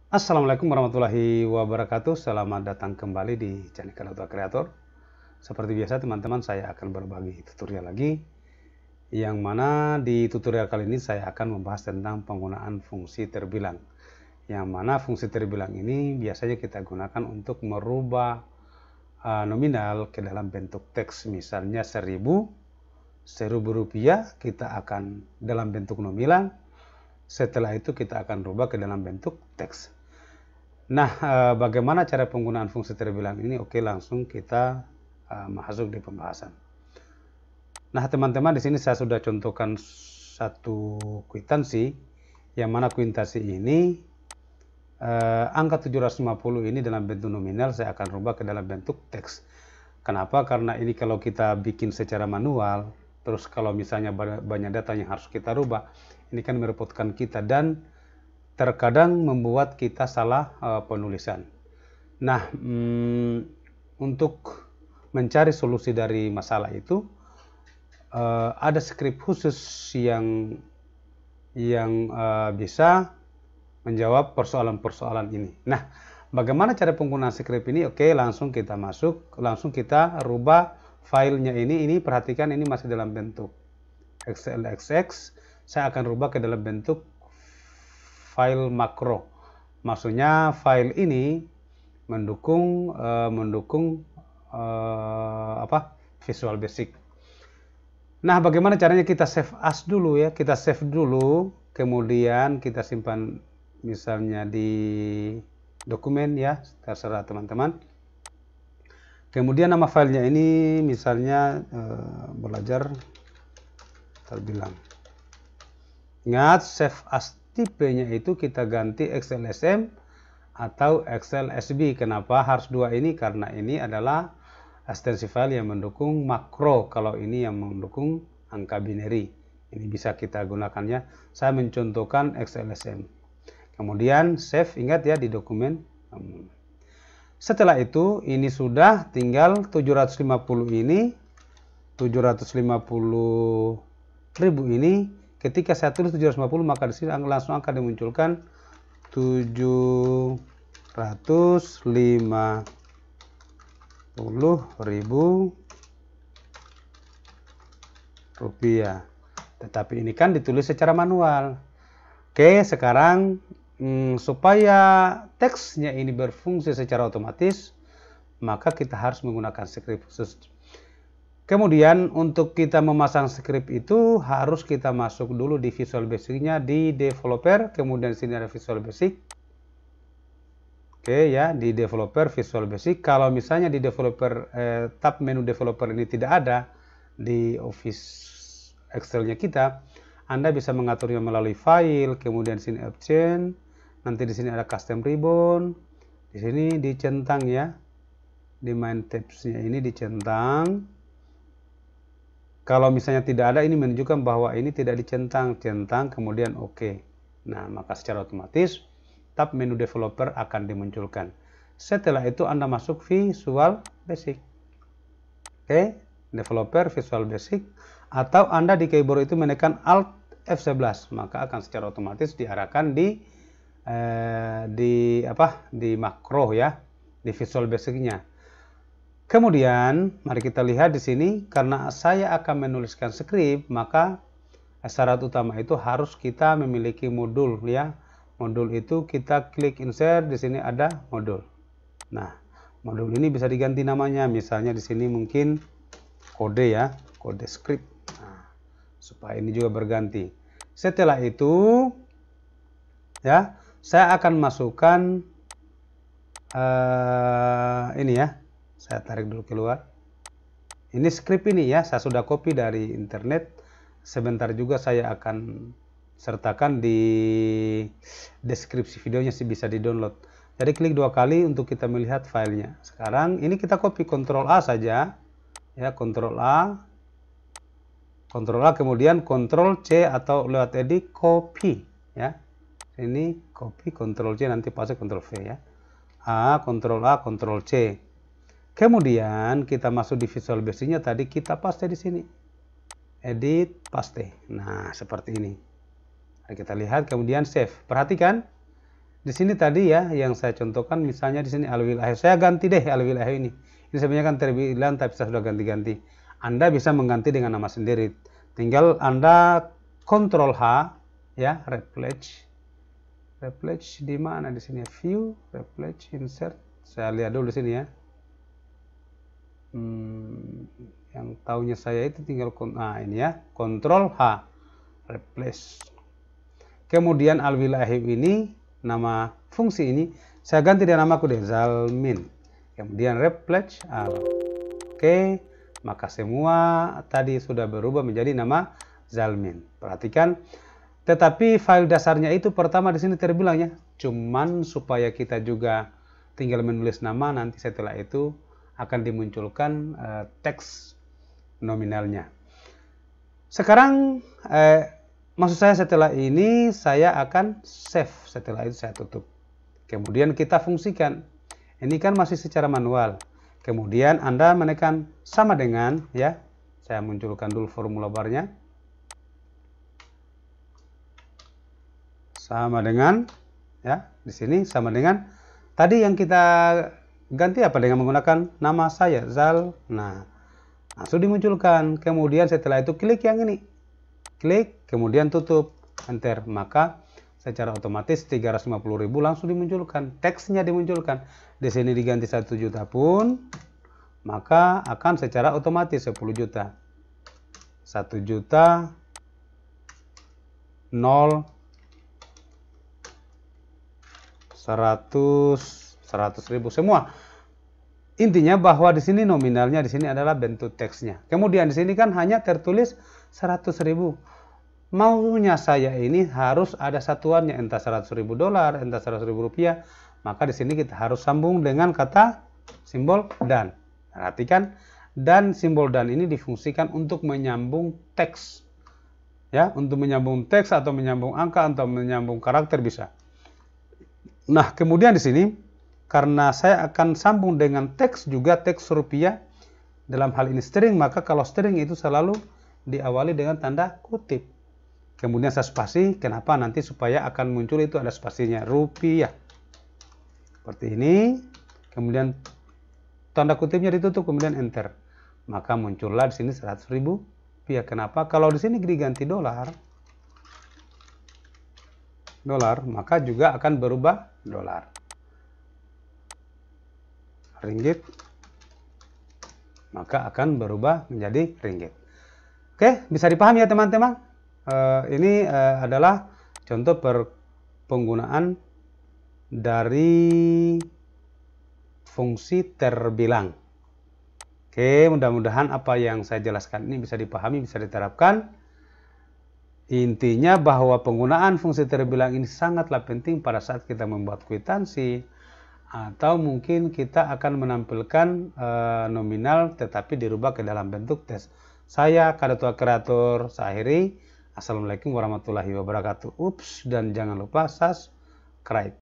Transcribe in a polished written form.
Assalamualaikum warahmatullahi wabarakatuh. Selamat datang kembali di channel Auto Creator. Seperti biasa teman-teman, saya akan berbagi tutorial lagi, yang mana di tutorial kali ini saya akan membahas tentang penggunaan fungsi terbilang, yang mana fungsi terbilang ini biasanya kita gunakan untuk merubah nominal ke dalam bentuk teks. Misalnya 1000 rupiah kita akan dalam bentuk nominal, setelah itu kita akan rubah ke dalam bentuk teks. Nah, bagaimana cara penggunaan fungsi terbilang ini? Oke, langsung kita masuk di pembahasan. Nah, teman-teman, di sini saya sudah contohkan satu kwitansi, yang mana kwitansi ini angka 750 ini dalam bentuk nominal saya akan rubah ke dalam bentuk teks. Kenapa? Karena ini kalau kita bikin secara manual, terus kalau misalnya banyak data yang harus kita rubah, ini kan merepotkan kita dan terkadang membuat kita salah penulisan. Nah, untuk mencari solusi dari masalah itu, ada script khusus yang bisa menjawab persoalan-persoalan ini. Nah, bagaimana cara penggunaan script ini? Oke, langsung kita masuk, langsung kita rubah filenya ini perhatikan, ini masih dalam bentuk XLSX. Saya akan rubah ke dalam bentuk file makro. Maksudnya file ini mendukung Visual Basic. Nah, bagaimana caranya? Kita save as dulu ya. Kita save dulu, kemudian kita simpan misalnya di dokumen ya, terserah teman-teman. Kemudian nama filenya ini misalnya belajar terbilang. Ingat, save as tipenya itu kita ganti XLSM atau XLSB. Kenapa harus dua ini? Karena ini adalah ekstensi file yang mendukung makro, kalau ini yang mendukung angka binary. Ini bisa kita gunakannya. Saya mencontohkan XLSM. Kemudian save, ingat ya, di dokumen. Setelah itu ini sudah tinggal 750 ini, 750.000 ini. Ketika saya tulis 750, maka di sini langsung akan dimunculkan 750.000 rupiah. Tetapi ini kan ditulis secara manual. Oke, sekarang supaya teksnya ini berfungsi secara otomatis, maka kita harus menggunakan script khusus. Kemudian untuk kita memasang script itu harus kita masuk dulu di Visual Basic-nya, di developer, kemudian sini ada Visual Basic. Oke ya, di developer Visual Basic. Kalau misalnya di developer tab menu developer ini tidak ada di Office Excel-nya kita, Anda bisa mengaturnya melalui file, kemudian sini option, nanti di sini ada custom ribbon, di sini dicentang ya, di main tabs-nya ini dicentang. Kalau misalnya tidak ada, ini menunjukkan bahwa ini tidak dicentang, kemudian oke. Nah, maka secara otomatis tab menu developer akan dimunculkan. Setelah itu Anda masuk Visual Basic. Oke, developer Visual Basic, atau Anda di keyboard itu menekan Alt F11, maka akan secara otomatis diarahkan di makro ya, di Visual Basic-nya. Kemudian mari kita lihat di sini, karena saya akan menuliskan script, maka syarat utama itu harus kita memiliki modul ya. Modul itu kita klik insert, di sini ada modul. Nah, modul ini bisa diganti namanya, misalnya di sini mungkin kode ya, kode script. Nah, supaya ini juga berganti. Setelah itu ya, saya akan masukkan ini ya. Saya tarik dulu keluar. Ini script ini ya, saya sudah copy dari internet. Sebentar juga saya akan sertakan di deskripsi videonya, sih bisa di-download. Jadi klik dua kali untuk kita melihat filenya. Sekarang ini kita copy, Ctrl A saja. Ya, Ctrl A, kemudian Ctrl C atau lewat edit copy ya. Ini copy, Ctrl C, nanti paste Ctrl V ya. Ctrl A, Ctrl C. Kemudian kita masuk di Visual Basic-nya, tadi kita paste di sini. Edit, paste. Nah, seperti ini. Nah, kita lihat, kemudian save. Perhatikan, Di sini tadi ya yang saya contohkan, misalnya di sini al-wilayah. Saya ganti deh al-wilayah ini. Ini sebenarnya kan terbilang tapi saya sudah ganti-ganti. Anda bisa mengganti dengan nama sendiri. Tinggal Anda Ctrl H ya, replace. Replace di mana di sini? View, replace, insert. Saya lihat dulu di sini ya. Yang tahunya saya itu tinggal ini ya, Ctrl H, replace. Kemudian al-wilayah ini, nama fungsi ini saya ganti dengan namaku deh, Zalmin. Kemudian replace al. Oke, maka semua tadi sudah berubah menjadi nama Zalmin. Perhatikan, tetapi file dasarnya itu pertama di sini terbilangnya cuman supaya kita juga tinggal menulis nama, nanti setelah itu akan dimunculkan teks nominalnya. Sekarang maksud saya setelah ini saya akan save, setelah itu saya tutup. Kemudian kita fungsikan. Ini kan masih secara manual. Kemudian Anda menekan sama dengan ya. Saya munculkan dulu formula barnya. Sama dengan ya, di sini sama dengan tadi yang kita ganti apa, dengan menggunakan nama saya Zal. Nah, langsung dimunculkan. Kemudian setelah itu klik yang ini. Klik, kemudian tutup, enter. Maka secara otomatis 350.000 langsung dimunculkan. Teksnya dimunculkan. Di sini diganti 1 juta pun, maka akan secara otomatis 10 juta. 1 juta 0 100.000 semua. Intinya bahwa di sini nominalnya di sini adalah bentuk teksnya. Kemudian di sini kan hanya tertulis 100.000. Maunya saya ini harus ada satuannya, entah 100.000 dolar, entah 100.000 rupiah. Maka di sini kita harus sambung dengan kata simbol dan. Perhatikan, dan simbol dan ini difungsikan untuk menyambung teks. Ya, untuk menyambung teks atau menyambung angka atau menyambung karakter bisa. Nah, kemudian di sini karena saya akan sambung dengan teks juga, teks rupiah, dalam hal ini string, maka kalau string itu selalu diawali dengan tanda kutip. Kemudian saya spasi, kenapa? Nanti supaya akan muncul itu ada spasinya, rupiah. Seperti ini, kemudian tanda kutipnya ditutup, kemudian enter. Maka muncullah di sini 100.000 rupiah. Kenapa? Kalau di sini diganti dolar, maka juga akan berubah dolar. Ringgit, maka akan berubah menjadi ringgit. Oke, bisa dipahami ya teman-teman? Ini adalah contoh penggunaan dari fungsi terbilang. Oke, mudah-mudahan apa yang saya jelaskan ini bisa dipahami, bisa diterapkan. Intinya bahwa penggunaan fungsi terbilang ini sangatlah penting pada saat kita membuat kwitansi, atau mungkin kita akan menampilkan nominal tetapi dirubah ke dalam bentuk teks. Saya Kadatua Kreator, saya akhiri. Assalamualaikum warahmatullahi wabarakatuh. Dan jangan lupa subscribe.